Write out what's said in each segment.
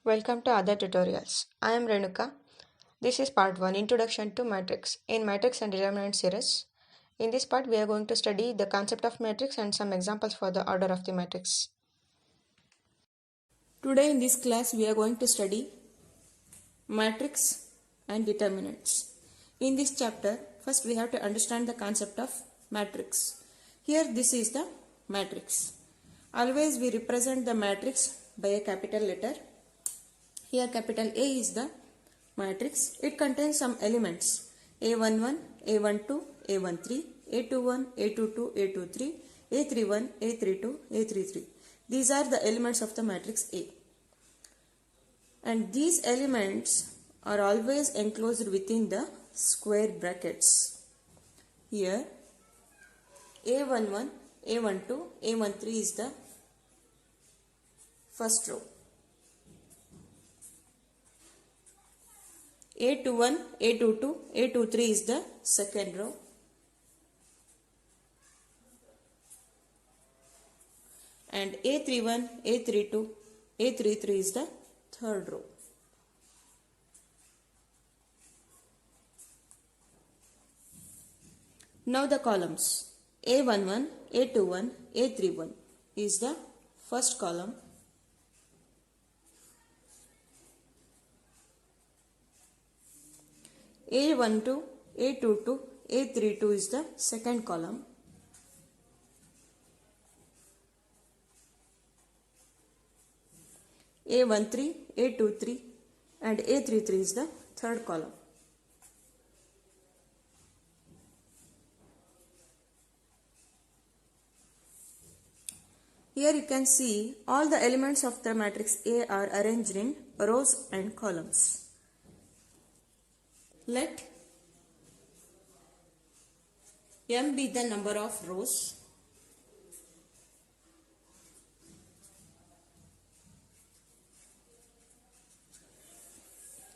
Welcome to other tutorials. I am Renuka. This is part 1 Introduction to Matrix in Matrix and Determinant series. In this part, we are going to study the concept of matrix and some examples for the order of the matrix. Today in this class, we are going to study matrix and determinants. In this chapter, first we have to understand the concept of matrix. Here, this is the matrix. Always we represent the matrix by a capital letter. Here capital A is the matrix. It contains some elements A11, A12, A13, A21, A22, A23, A31, A32, A33. These are the elements of the matrix A. And these elements are always enclosed within the square brackets. Here A11, A12, A13 is the first row. A21, A22, A23 is the second row. And A31, A32, A33 is the third row. Now the columns. A11, A21, A31 is the first column. A12, A22, A32 is the second column. A13, A23 and A33 is the third column. Here you can see all the elements of the matrix A are arranged in rows and columns. Let M be the number of rows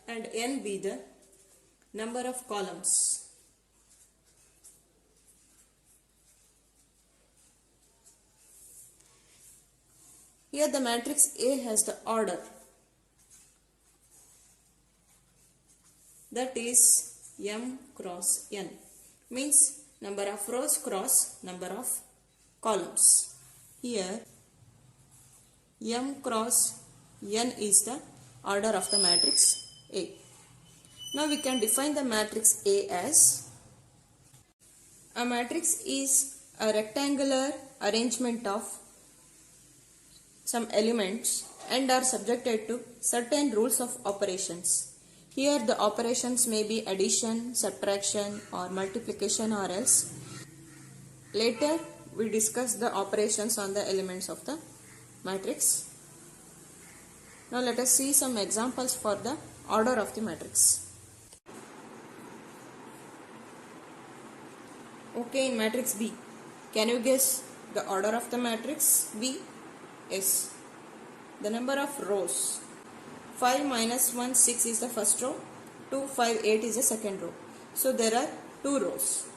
and N be the number of columns. Here the matrix A has the order, that is M cross N, means number of rows cross number of columns. Here M cross N is the order of the matrix A. Now we can define the matrix A as: a matrix is a rectangular arrangement of some elements and are subjected to certain rules of operations. Here the operations may be addition, subtraction or multiplication or else. Later we discuss the operations on the elements of the matrix. Now let us see some examples for the order of the matrix. Okay, in matrix B, can you guess the order of the matrix B? Yes. The number of rows. 5 minus 1, 6 is the first row. 2, 5, 8 is the second row. So there are 2 rows.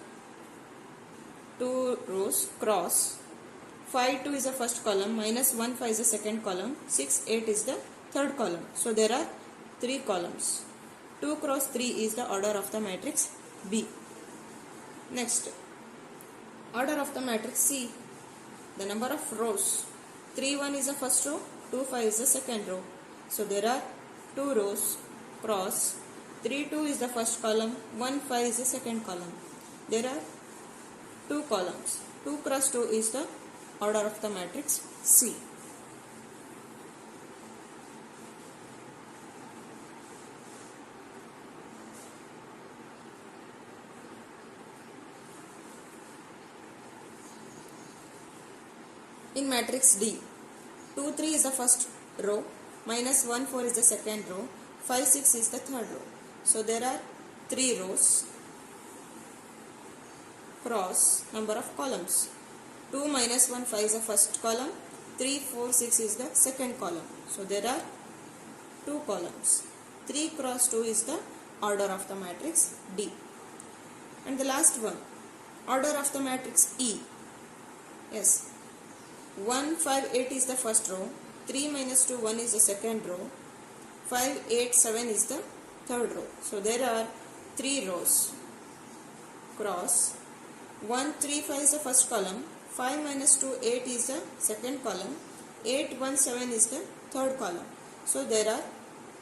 2 rows cross. 5, 2 is the first column. Minus 1, 5 is the second column. 6, 8 is the third column. So there are 3 columns. 2 cross 3 is the order of the matrix B. Next, order of the matrix C. The number of rows. 3, 1 is the first row. 2, 5 is the second row. So there are 2 rows cross. 3, 2 is the first column. 1, 5 is the second column. There are 2 columns. 2 cross 2 is the order of the matrix C. In matrix D, 2, 3 is the first row. Minus 1, 4 is the second row. 5, 6 is the third row. So there are 3 rows cross number of columns. 2 minus 1, 5 is the first column. 3, 4, 6 is the second column. So there are 2 columns. 3 cross 2 is the order of the matrix D. And the last one, order of the matrix E. Yes, 1, 5, 8 is the first row. 3 minus 2, 1 is the second row. 5, 8, 7 is the third row. So there are 3 rows. Cross 1, 3, 5 is the first column, 5 minus 2, 8 is the second column, 8, 1, 7 is the third column. So there are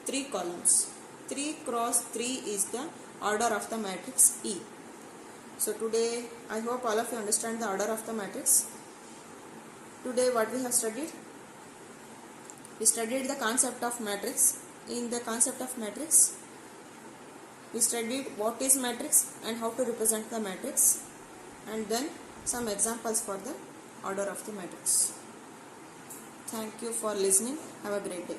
3 columns. 3 cross 3 is the order of the matrix E. So today I hope all of you understand the order of the matrix. Today what we have studied? We studied the concept of matrix. In the concept of matrix, we studied what is matrix and how to represent the matrix, and then some examples for the order of the matrix. Thank you for listening. Have a great day.